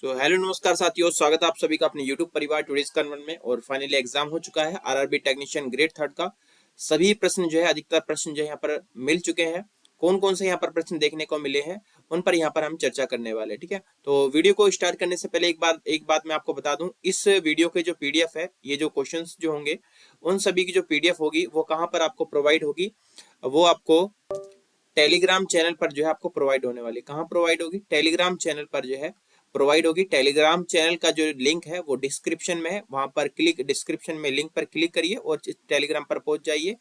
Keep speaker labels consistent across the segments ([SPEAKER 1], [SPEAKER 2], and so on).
[SPEAKER 1] Hello नमस्कार साथियों, स्वागत है आप सभी का अपने YouTube परिवार टुडेज कन्वन में। और फाइनली एग्जाम हो चुका है आरआरबी टेक्नीशियन ग्रेड थर्ड का। सभी प्रश्न जो है, अधिकतर प्रश्न जो है यहाँ पर मिल चुके हैं। कौन कौन से यहाँ पर प्रश्न देखने को मिले हैं उन पर यहाँ पर हम चर्चा करने वाले हैं। ठीक है, तो वीडियो को स्टार्ट करने से पहले एक बात मैं आपको बता दूं, इस वीडियो के जो पीडीएफ है, ये जो क्वेश्चन जो होंगे उन सभी की जो पीडीएफ होगी वो कहाँ पर आपको प्रोवाइड होगी, वो आपको टेलीग्राम चैनल पर जो है आपको प्रोवाइड होने वाली। कहाँ प्रोवाइड होगी? टेलीग्राम चैनल पर जो है प्रोवाइड होगी। टेलीग्राम चैनल का जो लिंक है वो डिस्क्रिप्शन में है, वहां पर डिस्क्रिप्शन में लिंक पर क्लिक करिए और टेलीग्राम पर पहुंच जाइए।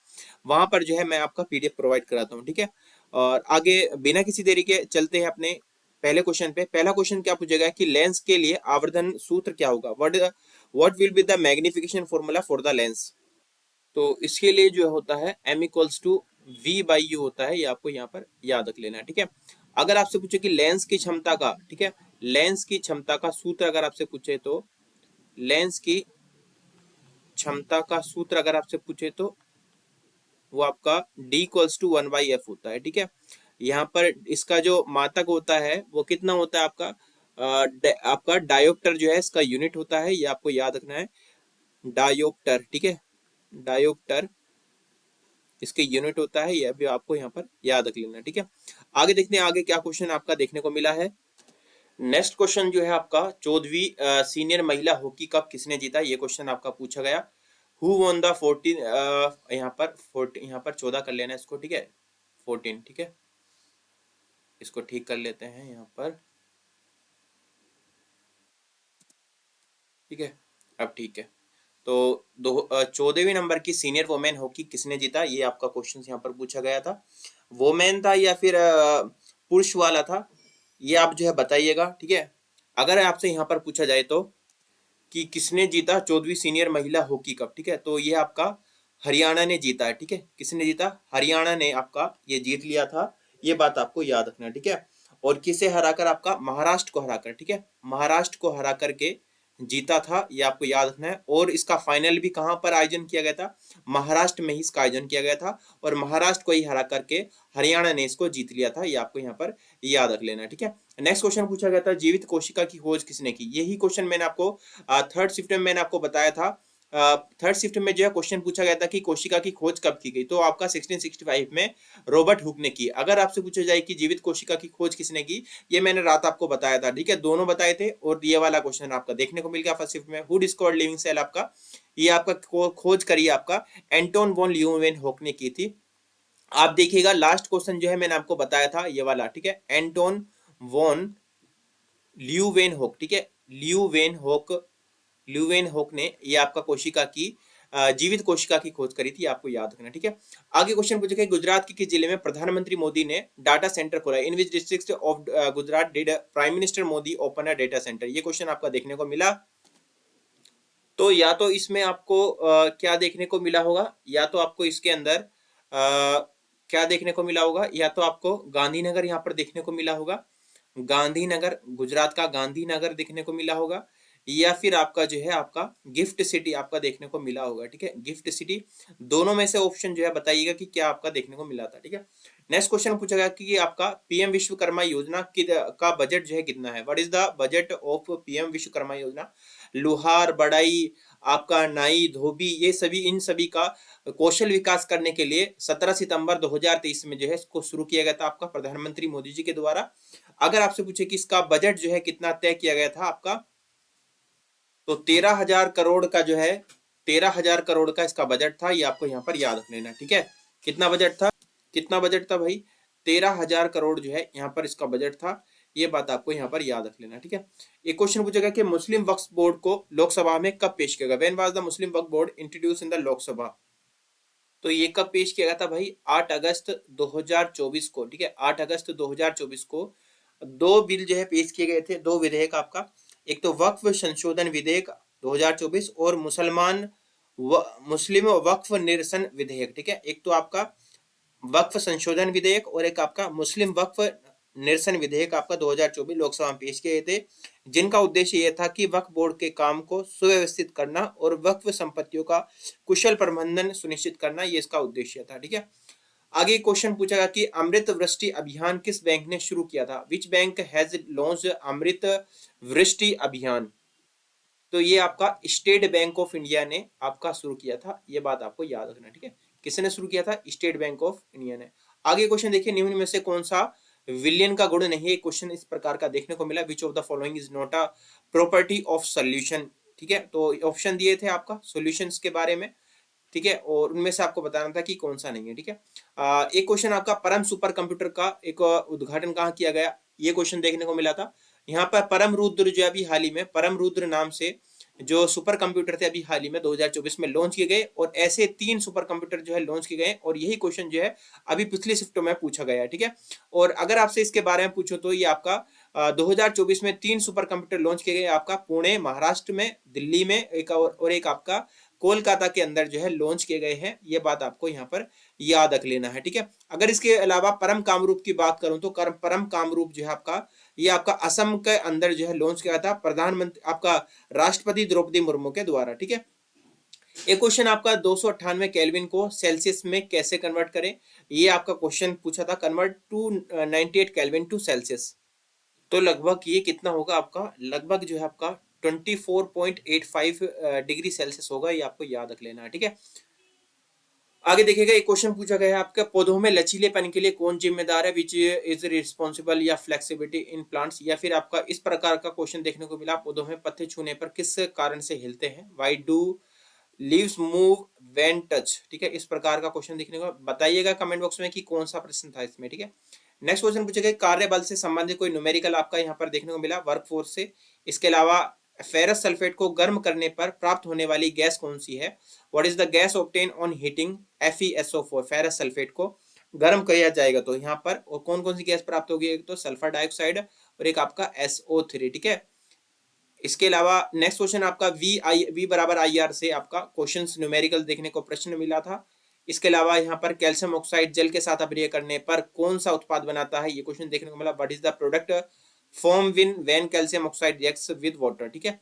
[SPEAKER 1] वहां पर जो है मैं आपका पीडीएफ प्रोवाइड कराता हूँ। ठीक है, और आगे बिना किसी देरी के चलते हैं अपने पहले क्वेश्चन पे। पहला क्वेश्चन क्या पूछेगा कि लेंस के लिए आवर्धन सूत्र क्या होगा? What will be the magnification formula for the lens? तो इसके लिए जो होता है M=V/U होता है, ये आपको यहाँ पर याद रख लेना है। ठीक है, अगर आपसे पूछे कि लेंस की क्षमता का, ठीक है, लेंस की क्षमता का सूत्र अगर आपसे पूछे तो लेंस की क्षमता का सूत्र अगर आपसे पूछे तो वो आपका D=1/F होता है। ठीक है, यहाँ पर इसका जो मात्रक होता है वो कितना होता है आपका? आपका डायोप्टर जो है इसका यूनिट होता है, ये आपको याद रखना है, डायोप्टर। ठीक है, डायोप्टर इसके यूनिट होता है, यह भी आपको यहाँ पर याद रख लेना। ठीक है, आगे देखते हैं आगे क्या क्वेश्चन आपका देखने को मिला है। नेक्स्ट क्वेश्चन जो है आपका 14वीं सीनियर महिला हॉकी कप किसने जीता, ये क्वेश्चन आपका पूछा गया। हु वॉन द 14, यहाँ पर 14 कर लेना इसको। ठीक है, 14। ठीक है, इसको ठीक कर लेते हैं यहाँ पर। ठीक है, अब ठीक है। तो 14वीं नंबर की सीनियर वोमेन हॉकी किसने जीता, ये आपका क्वेश्चन यहाँ पर पूछा गया था। वोमेन था या फिर पुरुष वाला था, ये आप जो है बताइएगा। ठीक है, अगर आपसे यहाँ पर पूछा जाए तो कि किसने जीता 14वीं सीनियर महिला हॉकी कप, ठीक है, तो ये आपका हरियाणा ने जीता है। ठीक है, किसने जीता? हरियाणा ने आपका ये जीत लिया था, ये बात आपको याद रखना है। ठीक है, और किसे हराकर? आपका महाराष्ट्र को हराकर। ठीक है, महाराष्ट्र को हरा करके जीता था, ये आपको याद रखना है। और इसका फाइनल भी कहां पर आयोजन किया गया था? महाराष्ट्र में ही इसका आयोजन किया गया था, और महाराष्ट्र को ही हरा करके हरियाणा ने इसको जीत लिया था, ये आपको यहाँ पर याद रख लेना है। ठीक है, नेक्स्ट क्वेश्चन पूछा गया था जीवित कोशिका की खोज किसने की, यही क्वेश्चन मैंने आपको थर्ड शिफ्ट में मैंने आपको बताया था। थर्ड शिफ्ट में जो है क्वेश्चन पूछा गया था कि कोशिका की खोज कब की गई, तो आपका 1665 में रॉबर्ट हुक ने की। अगर आपसे पूछा जाए कि जीवित कोशिका की खोज किसने की, ये मैंने रात आपको बताया था। ठीक है, दोनों बताए थे, और ये वाला क्वेश्चन आपका देखने को मिल गया फर्स्ट शिफ्ट में। हु डिस्कवर्ड लिविंग सेल, आपका ये आपका खोज करी आपका एंटोन वॉन ल्यूवेनहोक ने की थी। आप देखिएगा लास्ट क्वेश्चन जो है मैंने आपको बताया था ये वाला। ठीक है, एंटोन वॉन ल्यूवेनहोक। ठीक है, ल्यूवेनहोक ल्यूवेनहोक ने ये आपका कोशिका की जीवित कोशिका की खोज करी थी, आपको याद रखना। ठीक है, आगे क्वेश्चन पूछा गया गुजरात के किस जिले में प्रधानमंत्री मोदी ने डाटा सेंटर खोला? In which district of Gujarat did prime minister Modi open a data centre, ये क्वेश्चन आपका देखने को मिला। तो या तो इसमें आपको क्या देखने को मिला होगा, या तो आपको इसके अंदर क्या देखने को मिला होगा, या तो आपको गांधीनगर यहाँ पर देखने को मिला होगा, गांधीनगर, गुजरात का गांधीनगर देखने को मिला होगा, या फिर आपका जो है आपका गिफ्ट सिटी आपका देखने को मिला होगा। ठीक है, गिफ्ट सिटी, दोनों में से ऑप्शन जो है बताइएगा कि क्या आपका देखने को मिला था। ठीक है, नेक्स्ट क्वेश्चन पूछा गया कि आपका पीएम विश्वकर्मा योजना का बजट जो है कितना है? What is the budget of PM Vishwakarma योजना? लुहार, बढ़ई, आपका नाई, धोबी, ये सभी, इन सभी का कौशल विकास करने के लिए 17 सितंबर 2023 में जो है इसको शुरू किया गया था आपका प्रधानमंत्री मोदी जी के द्वारा। अगर आपसे पूछे कि इसका बजट जो है कितना तय किया गया था आपका, तो 13,000 करोड़ का जो है, 13,000 करोड़ का इसका बजट था, ये आपको यहाँ पर याद रख लेना। ठीक है, कितना बजट था? कितना बजट था भाई? 13,000 करोड़ जो है यहाँ पर इसका बजट था, ये बात आपको यहाँ पर याद रख लेना। ठीक है, एक क्वेश्चन पूछेगा कि मुस्लिम वक्फ बोर्ड को लोकसभा में कब पेश किया गया? When was the Muslim Waqf board introduce in the Lok Sabha? तो ये कब पेश किया गया था भाई? 8 अगस्त 2024 को। ठीक है, 8 अगस्त 2024 को दो बिल जो है पेश किए गए थे, दो विधेयक आपका। एक तो वक्फ संशोधन विधेयक 2024 और मुस्लिम वक्फ निरसन विधेयक। ठीक है, एक तो आपका वक्फ संशोधन विधेयक और एक आपका मुस्लिम वक्फ निरसन विधेयक आपका 2024 लोकसभा में पेश किए थे, जिनका उद्देश्य यह था कि वक्फ बोर्ड के काम को सुव्यवस्थित करना और वक्फ संपत्तियों का कुशल प्रबंधन सुनिश्चित करना, ये इसका उद्देश्य था। ठीक है, आगे क्वेश्चन पूछा गया कि अमृत वृष्टि अभियान किस बैंक ने शुरू किया था? विच बैंक हैज लॉन्च्ड अमृत वृष्टि अभियान? तो ये आपका स्टेट बैंक ऑफ इंडिया ने आपका शुरू किया था, ये बात आपको याद रखना, ठीक है। किसने शुरू किया था? स्टेट बैंक ऑफ इंडिया ने। आगे क्वेश्चन देखिए, निम्न में से कौन सा विलियन का गुण नहीं है? क्वेश्चन इस प्रकार का देखने को मिला, which of the following is not a property of solution, ठीक है। तो ऑप्शन दिए थे आपका सॉल्यूशंस के बारे में, ठीक है, और उनमें से आपको बताना था कि कौन सा नहीं है, ठीक है। एक क्वेश्चन आपका परम सुपर कंप्यूटर का एक उद्घाटन कहाँ किया गया? ये क्वेश्चन देखने को मिला था। यहाँ पर परम रुद्र जो अभी हाल ही में परम रुद्र नाम से जो सुपर कंप्यूटर थे, अभी हाल ही में 2024 में लॉन्च किए गए, और ऐसे 3 सुपर कंप्यूटर जो है लॉन्च किए गए, और यही क्वेश्चन जो है अभी पिछली शिफ्टों में पूछा गया है, ठीक है। और अगर आपसे इसके बारे में पूछो तो ये आपका 2024 में 3 सुपर कंप्यूटर लॉन्च किए गए, आपका पुणे महाराष्ट्र में, दिल्ली में एक, और एक आपका कोलकाता के अंदर जो है लॉन्च किए गए हैं। ये बात आपको यहाँ पर याद रख लेना है, ठीक है। अगर इसके अलावा परम कामरूप की बात करूं तो परम कामरूप जो है आपका, ये आपका असम के अंदर जो है लॉन्च किया था प्रधानमंत्री आपका राष्ट्रपति द्रौपदी मुर्मू के द्वारा, ठीक है। एक क्वेश्चन आपका 298 केल्विन को सेल्सियस में कैसे कन्वर्ट करें? ये आपका क्वेश्चन पूछा था, convert to 98 kelvin to Celsius. तो लगभग ये कितना होगा आपका? लगभग जो है आपका 24.85 डिग्री सेल्सियस होगा, ये आपको याद रख लेना है, ठीक है। आगे देखिएगा, एक क्वेश्चन पूछा गया है आपके पौधों में लचीलेपन के लिए कौन जिम्मेदार है? विच इज रिस्पॉन्सिबल, या फ्लेक्सिबिलिटी इन प्लांट्स, या फिर आपका इस प्रकार का क्वेश्चन देखने को मिला, पौधों में पत्ते छूने पर किस कारण से हिलते हैं? Why do leaves move when touch, ठीक है। इस प्रकार का क्वेश्चन देखने को बताइएगा कमेंट बॉक्स में कि कौन सा प्रश्न था इसमें, ठीक है। नेक्स्ट क्वेश्चन पूछा गया, कार्यबल से संबंधित कोई न्यूमेरिकल आपका यहाँ पर देखने को मिला वर्कफोर्स से। इसके अलावा फेरस सल्फेट को गर्म करने पर प्राप्त होने वाली गैस कौन सी है? What is the gas obtain on heating FeSO4, ferrous sulphate को गर्म किया जाएगा तो यहाँ पर, और कौन कौन सी गैस प्राप्त होगी? एक तो सल्फर डाइऑक्साइड और एक आपका SO3, ठीक है। इसके अलावा नेक्स्ट क्वेश्चन आपका V बराबर IR से आपका क्वेश्चंस न्यूमेरिकल देखने को प्रश्न मिला था। इसके अलावा यहाँ पर कैल्शियम ऑक्साइड जल के साथ अभिक्रिया करने पर कौन सा उत्पाद बनाता है? ये क्वेश्चन देखने को मिला, what is the product form when calcium oxide reacts with water, ठीक है।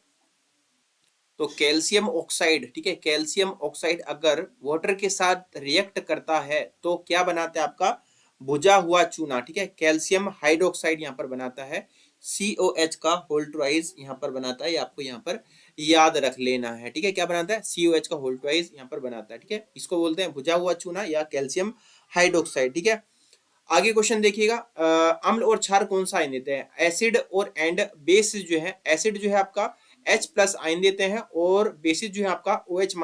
[SPEAKER 1] तो कैल्शियम ऑक्साइड, ठीक है, कैल्शियम ऑक्साइड अगर वाटर के साथ रिएक्ट करता है तो क्या बनाता है? आपका भुजा हुआ चूना, ठीक है। कैल्शियम हाइड्रोक्साइड यहाँ पर बनाता है, COH का होल ट्वाइस यहाँ पर बनाता है, ये आपको यहाँ पर याद रख लेना है, ठीक है। क्या बनाता है? COH का होल ट्वाइस यहाँ पर बनाता है, ठीक है। इसको बोलते हैं भुजा हुआ चूना या कैल्शियम हाइड्रोक्साइड, ठीक है। आगे क्वेश्चन देखिएगा, अम्ल और क्षार कौन सा आयन देते हैं? एसिड और एंड बेस जो है, एसिड जो है आपका H+ आयन देते हैं, और बेसिस जो है आपका OH-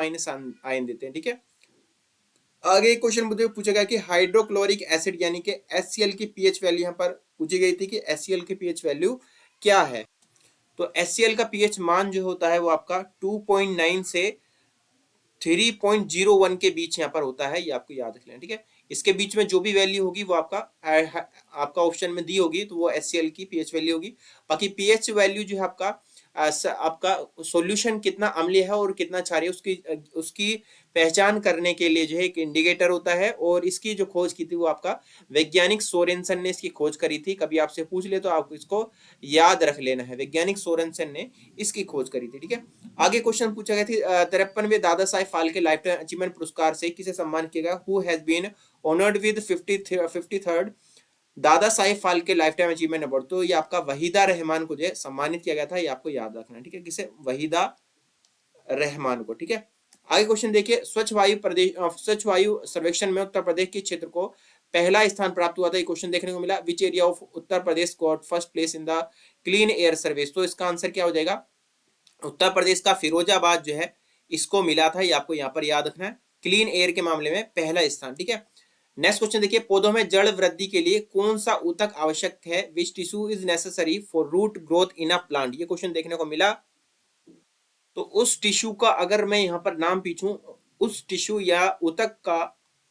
[SPEAKER 1] आयन देते हैं, ठीक है। आगे एक क्वेश्चन पूछा गया कि हाइड्रोक्लोरिक एसिड यानी कि HCl की पीएच वैल्यू यहाँ पर पूछी गई थी कि HCl की पीएच वैल्यू क्या है? तो HCl का पीएच मान जो होता है वो आपका 2.9 से 3.01 के बीच यहाँ पर होता है, ये आपको याद रख लेना, ठीक है। इसके बीच में जो भी वैल्यू होगी वो आपका ऑप्शन में दी होगी तो वो HCl की पीएच वैल्यू होगी। बाकी पीएच वैल्यू जो है आपका सॉल्यूशन कितना अम्लीय है और कितना क्षारीय, उसकी उसकी पहचान करने के लिए जो है एक इंडिकेटर होता है, और इसकी जो खोज की थी वो आपका वैज्ञानिक सोरेनसन ने इसकी खोज करी थी। कभी आपसे पूछ ले तो आपको इसको याद रख लेना है, वैज्ञानिक सोरेनसन ने इसकी खोज करी थी, ठीक है। आगे क्वेश्चन पूछा गया थी 53वें Dada Saheb Phalke lifetime achievement पुरस्कार से किसे सम्मान किया गया? Who has been honoured with 53rd Dada Saheb Phalke lifetime achievement award? तो ये आपका वहीदा रहमान को जो है सम्मानित किया गया था, ये आपको याद रखना है, ठीक है। किसे? वहीदा रहमान को, ठीक है। आगे क्वेश्चन देखिए, स्वच्छ वायु सर्वेक्षण में उत्तर प्रदेश के क्षेत्र को पहला स्थान प्राप्त हुआ था, ये क्वेश्चन देखने को मिला। Which area of Uttar Pradesh got first place in the clean air service? तो इसका आंसर क्या हो जाएगा? उत्तर प्रदेश का फिरोजाबाद जो है इसको मिला था, ये आपको यहाँ पर याद रखना है, क्लीन एयर के मामले में पहला स्थान, ठीक है। नेक्स्ट क्वेश्चन देखिए, पौधों में जड़ वृद्धि के लिए कौन सा ऊतक आवश्यक है? Which tissue is necessary for root growth in a plant? ये क्वेश्चन देखने को मिला। तो उस टिश्यू का अगर मैं यहाँ पर नाम पूछूं, उस टिश्यू या ऊतक का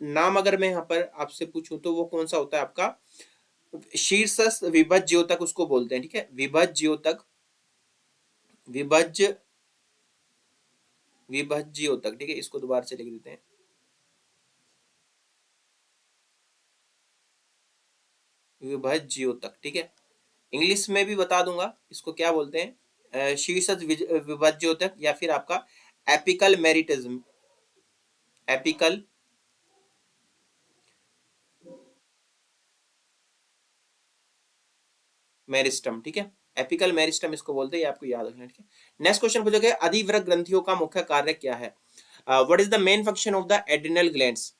[SPEAKER 1] नाम अगर मैं यहाँ पर आपसे पूछूं तो वो कौन सा होता है? आपका शीर्षस्थ विभज्योतक उसको बोलते हैं, ठीक है। विभज्योतक, विभज्य विभज्योतक, ठीक है। इसको दोबारा से लिख देते हैं, विभज्योतक, ठीक है। इंग्लिश में भी बता दूंगा इसको क्या बोलते हैं, शीर्षस्थ विभज्योतक, या फिर आपका एपिकल मेरिटिज्म, एपिकल मेरिस्टम, ठीक है, एपिकल मेरिस्टम इसको बोलते हैं, ये आपको याद रखना है, ठीक है। नेक्स्ट क्वेश्चन पूछा अधिवृक्क ग्रंथियों का मुख्य कार्य क्या है? What is the main function of the adrenal glands?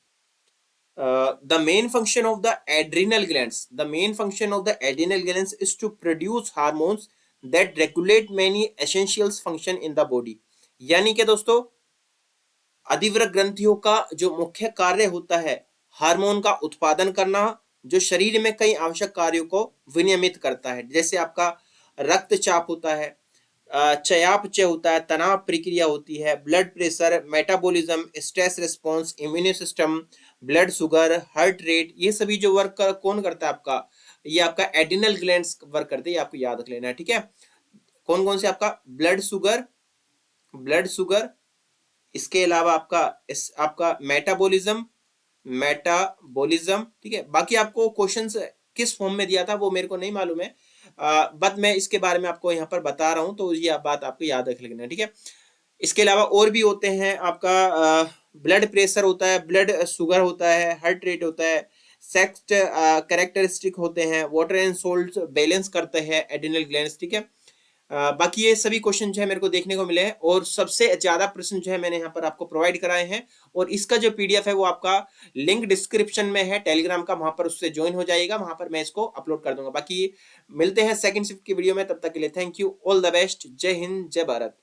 [SPEAKER 1] The main function of the adrenal glands, the main function of the adrenal glands is to produce hormones that regulate many essential function in the body. यानी कि दोस्तों अधिवृक्क ग्रंथियों का जो मुख्य कार्य होता है हार्मोन का उत्पादन करना, जो शरीर में कई आवश्यक कार्यों को विनियमित करता है, जैसे आपका रक्तचाप होता है, चयापचय होता है, तनाव प्रक्रिया होती है, blood pressure, metabolism, stress response, immune system, blood sugar, heart rate, ये सभी जो वर्क कौन करता है आपका, ये आपका एड्रिनल ग्लैंड्स वर्क करते हैं, ये आपको याद रख लेना है, ठीक है। कौन कौन से आपका ब्लड शुगर, इसके अलावा आपका मेटाबॉलिज्म, ठीक है। बाकी आपको क्वेश्चंस किस फॉर्म में दिया था वो मेरे को नहीं मालूम है, बट मैं इसके बारे में आपको यहाँ पर बता रहा हूँ, तो ये बात आपको याद रख लेना है, ठीक है। इसके अलावा और भी होते हैं आपका ब्लड प्रेशर होता है, ब्लड शुगर होता है, हार्ट रेट होता है, सेक्स कैरेक्टरिस्टिक होते हैं, वाटर एंड सोल्ट बैलेंस करते हैं एड्रिनल ग्लैंड्स, ठीक है। बाकी ये सभी क्वेश्चन जो है मेरे को देखने को मिले हैं, और सबसे ज्यादा प्रश्न जो है मैंने यहाँ पर आपको प्रोवाइड कराए हैं, और इसका जो पीडीएफ है वो आपका लिंक डिस्क्रिप्शन में है टेलीग्राम का, वहां पर उससे ज्वाइन हो जाएगा, वहां पर मैं इसको अपलोड कर दूंगा। बाकी मिलते हैं सेकंड शिफ्ट की वीडियो में, तब तक के लिए thank you, all the best, जय हिंद, जय भारत।